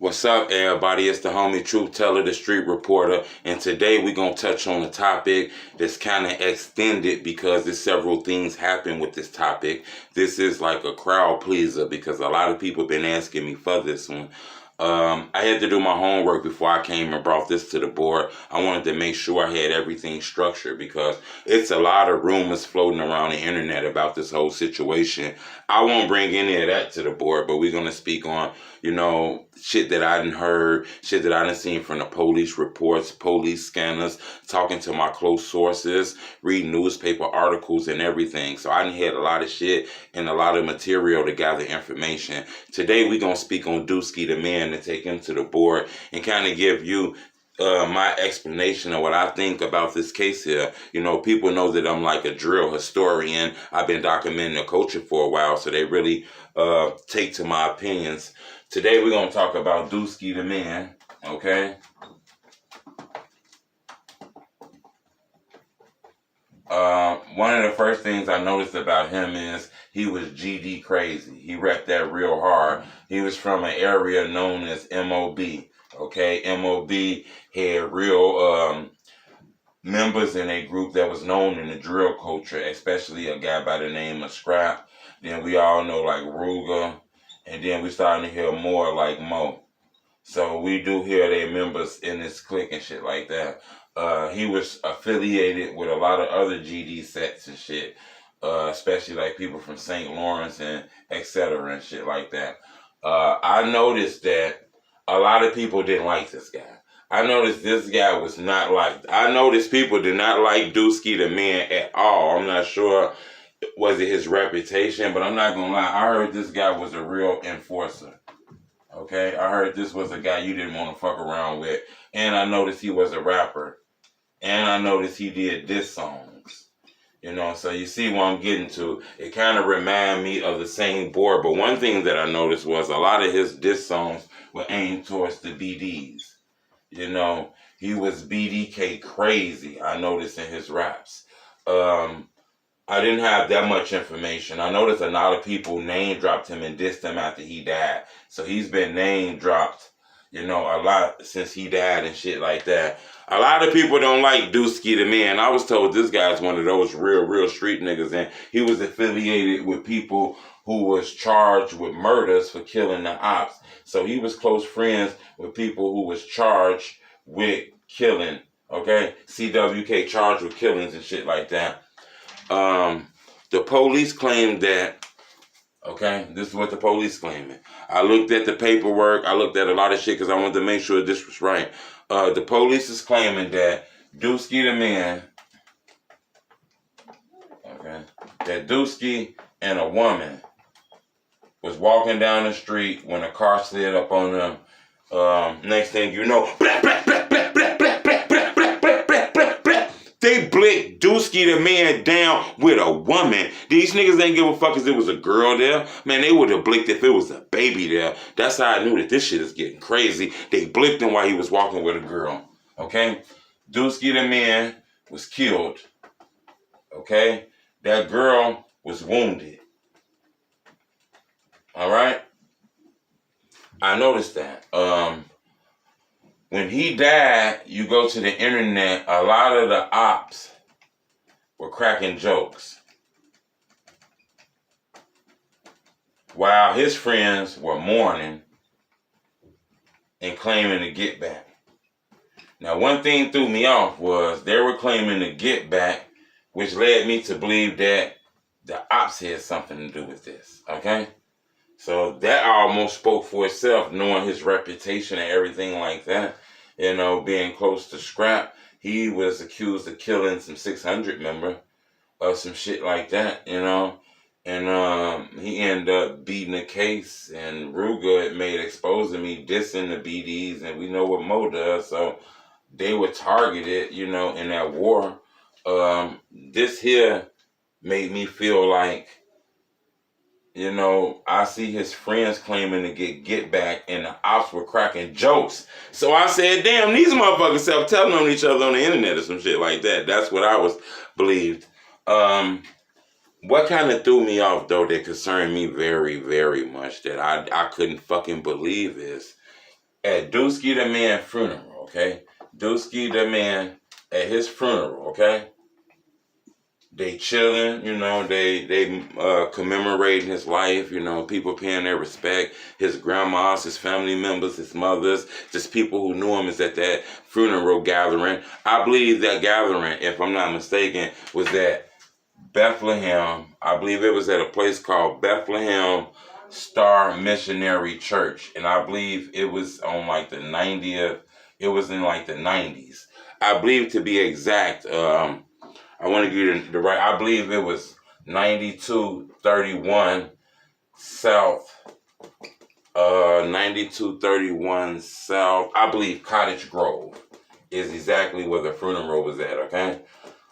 What's up, everybody? It's the homie Truth Teller, the Street Reporter, and today we're going to touch on a topic that's kind of extended because there's several things happen with this topic. This is like a crowd pleaser because a lot of people have been asking me for this one. I had to do my homework before I came and brought this to the board. I wanted to make sure I had everything structured because it's a lot of rumors floating around the internet about this whole situation. I won't bring any of that to the board, but we're going to speak on, shit that I done heard, shit that I done seen from the police reports, police scanners, talking to my close sources, reading newspaper articles and everything. So I done had a lot of shit and a lot of material to gather information. Today we're going to speak on DooskiThaMan to take him to the board and kind of give you my explanation of what I think about this case here. People know that I'm like a drill historian. I've been documenting the culture for a while, so they really take to my opinions. Today we're going to talk about DooskiThaMan, okay? One of the first things I noticed about him is he was GD crazy. He repped that real hard. He was from an area known as MOB, okay? MOB had real members in a group that was known in the drill culture, especially a guy by the name of Scrap. Then we all know like Ruger. And then we starting to hear more like Mo. So we do hear their members in this clique and shit like that. He was affiliated with a lot of other GD sets and shit. Especially like people from St. Lawrence and etc. and shit like that. I noticed that a lot of people didn't like this guy. I noticed this guy was not liked. I noticed people did not like DooskiThaMan at all. I'm not sure was it his reputation, but I'm not gonna lie, I heard this guy was a real enforcer. Okay? I heard this was a guy you didn't want to fuck around with. And I noticed he was a rapper. And I noticed he did diss songs. So you see what I'm getting to. It kind of reminded me of the same board. But one thing that I noticed was a lot of his diss songs were aimed towards the BDs. He was BDK crazy, I noticed in his raps. I didn't have that much information. I noticed a lot of people name dropped him and dissed him after he died. So he's been name dropped, a lot since he died and shit like that. A lot of people don't like DooskiThaMan. I was told this guy's one of those real street niggas, and he was affiliated with people who was charged with murders for killing the ops. So he was close friends with people who was charged with killing, okay? CWK charged with killings and shit like that. The police claimed that, okay, this is what the police claiming. I looked at the paperwork. I looked at a lot of shit because I wanted to make sure this was right. The police is claiming that DooskiThaMan, okay, that Dusky and a woman was walking down the street when a car slid up on them. Next thing you know, blah, blah, blah, blah, blah, blah, blah, blah, blah, blah, blah, blah, blah. They blicked DooskiThaMan down with a woman. These niggas ain't give a fuck if it was a girl there. Man, they would have blicked if it was a baby there. That's how I knew that this shit is getting crazy. They blicked him while he was walking with a girl. Okay? DooskiThaMan was killed. Okay? That girl was wounded. Alright? I noticed that. When he died, you go to the internet, a lot of the ops were cracking jokes, while his friends were mourning and claiming to get back. Now, one thing threw me off was they were claiming to get back, which led me to believe that the ops had something to do with this, okay? So that almost spoke for itself, knowing his reputation and everything like that. Being close to Scrap, he was accused of killing some 600 member or some shit like that, And he ended up beating the case, and Ruger made exposing me, dissing the BDs, and we know what Mo does, so they were targeted, in that war. This here made me feel like, I see his friends claiming to get back, and the ops were cracking jokes. So I said, damn, these motherfuckers self-telling on each other on the internet or some shit like that. That's what I was believed. What kind of threw me off, though, that concerned me very, very much, that I couldn't fucking believe is at DooskiThaMan funeral, okay? DooskiThaMan at his funeral, okay? They chilling, you know, they commemorating his life, you know, people paying their respect. His grandmas, his family members, his mothers, just people who knew him is at that funeral gathering. I believe that gathering, if I'm not mistaken, was at Bethlehem. I believe it was at a place called Bethlehem Star Missionary Church. And I believe it was on like the 90th. It was in like the 90s. I believe, to be exact, I want to give you the right. I believe it was 9231 South. 9231 South. I believe Cottage Grove is exactly where the funeral was at. Okay.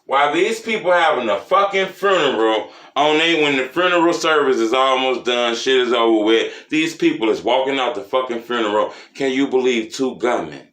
While these people having a fucking funeral when the funeral service is almost done, shit is over with. These people is walking out the fucking funeral. Can you believe 2 gunmen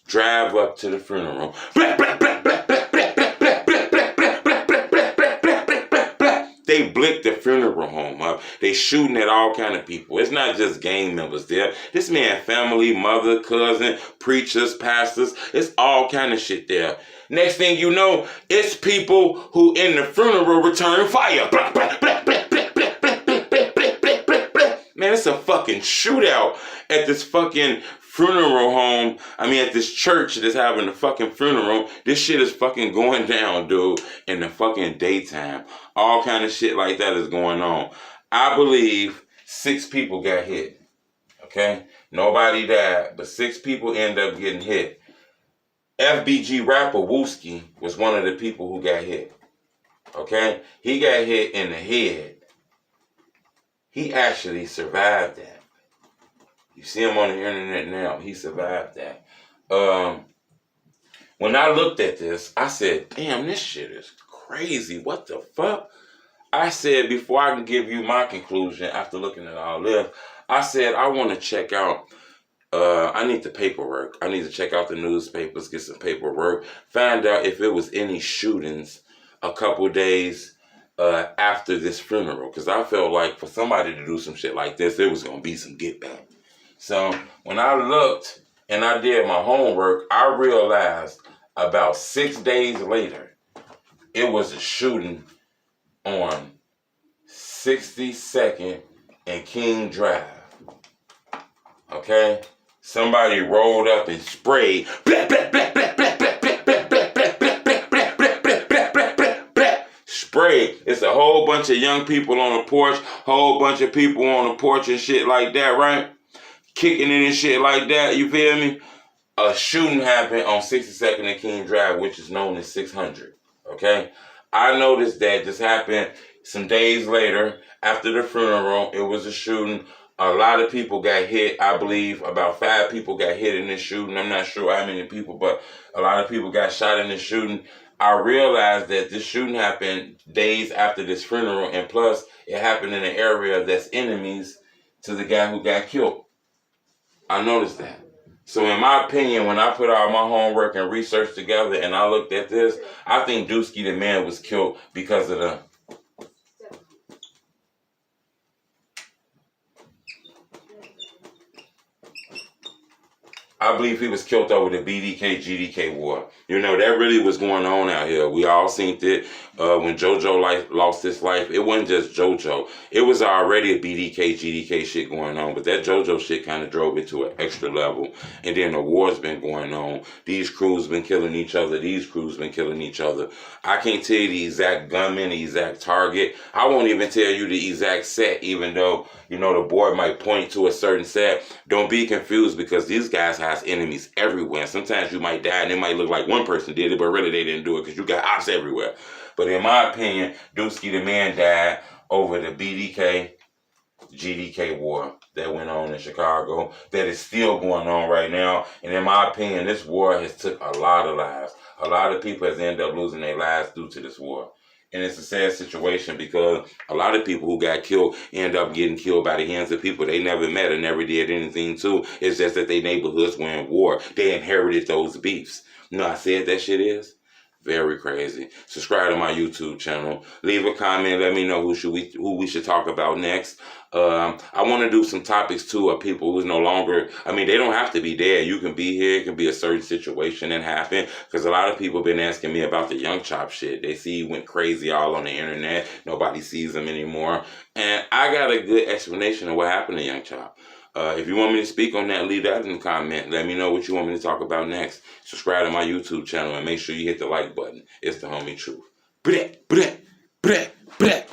drive up to the funeral? Blah, blah, blah, blah, blah, blah, blah, blah, blah, blah, blah, blah, blah, blah, blah, blah, blah, blah. They blicked the funeral home up. They shooting at all kind of people. It's not just gang members there. This man, family, mother, cousin, preachers, pastors. It's all kind of shit there. Next thing you know, it's people who in the funeral return fire. Blah, blah, blah, blah, blah, blah, blah, blah, blah, blah, blah, blah. Man, it's a fucking shootout at this fucking funeral home. I mean, at this church that's having a fucking funeral. This shit is fucking going down, dude, in the fucking daytime. All kind of shit like that is going on. I believe 6 people got hit. Okay? Nobody died, but 6 people end up getting hit. FBG rapper Wooski was one of the people who got hit. Okay? He got hit in the head. He actually survived that. You see him on the internet now. He survived that. When I looked at this, I said, damn, this shit is crazy. What the fuck? I said, before I can give you my conclusion after looking at all this, I said, I want to check out I need the paperwork. I need to check out the newspapers, get some paperwork, find out if it was any shootings a couple days after this funeral. Because I felt like for somebody to do some shit like this, there was going to be some get back. So when I looked and I did my homework, I realized about 6 days later, it was a shooting on 62nd and King Drive. Okay? Somebody rolled up and sprayed. Blah, blah, blah, blah, blah, blah, blah, blah, blah, blah, blah, blah, blah, blah, blah, blah, blah, blah. Sprayed. It's a whole bunch of young people on the porch, whole bunch of people on the porch and shit like that, right? Kicking it and shit like that, you feel me? A shooting happened on 62nd and King Drive, which is known as 600, okay? I noticed that this happened some days later after the funeral. It was a shooting. A lot of people got hit. I believe about 5 people got hit in this shooting. I'm not sure how many people, but a lot of people got shot in this shooting. I realized that this shooting happened days after this funeral, and plus it happened in an area that's enemies to the guy who got killed. I noticed that. So in my opinion, when I put all my homework and research together and I looked at this, I think DooskiThaMan was killed because of the I believe he was killed over the BDK-GDK war. You know, that really was going on out here. We all seen it when JoJo lost his life. It wasn't just JoJo. It was already a BDK-GDK shit going on, but that JoJo shit kind of drove it to an extra level. And then the war's been going on. These crews been killing each other. These crews been killing each other. I can't tell you the exact gunman, the exact target. I won't even tell you the exact set, even though, you know, the board might point to a certain set. Don't be confused because these guys have enemies everywhere. Sometimes you might die and it might look like one person did it, but really they didn't do it because you got ops everywhere. But in my opinion, DooskiThaMan died over the BDK-GDK war that went on in Chicago, that is still going on right now. And in my opinion, this war has took a lot of lives. A lot of people has ended up losing their lives due to this war. And it's a sad situation because a lot of people who got killed end up getting killed by the hands of people they never met and never did anything to. It's just that their neighborhoods were in war. They inherited those beefs. You know how sad that shit is? Very crazy. Subscribe to my YouTube channel. Leave a comment. Let me know who we should talk about next. I want to do some topics too of people who's no longer. I mean, they don't have to be dead. You can be here. It can be a certain situation that happened. Because a lot of people been asking me about the Young Chop shit. They see he went crazy all on the internet. Nobody sees him anymore. And I got a good explanation of what happened to Young Chop. If you want me to speak on that, leave that in the comment. Let me know what you want me to talk about next. Subscribe to my YouTube channel and make sure you hit the like button. It's the homie truth. Bleh, bleh, bleh, bleh.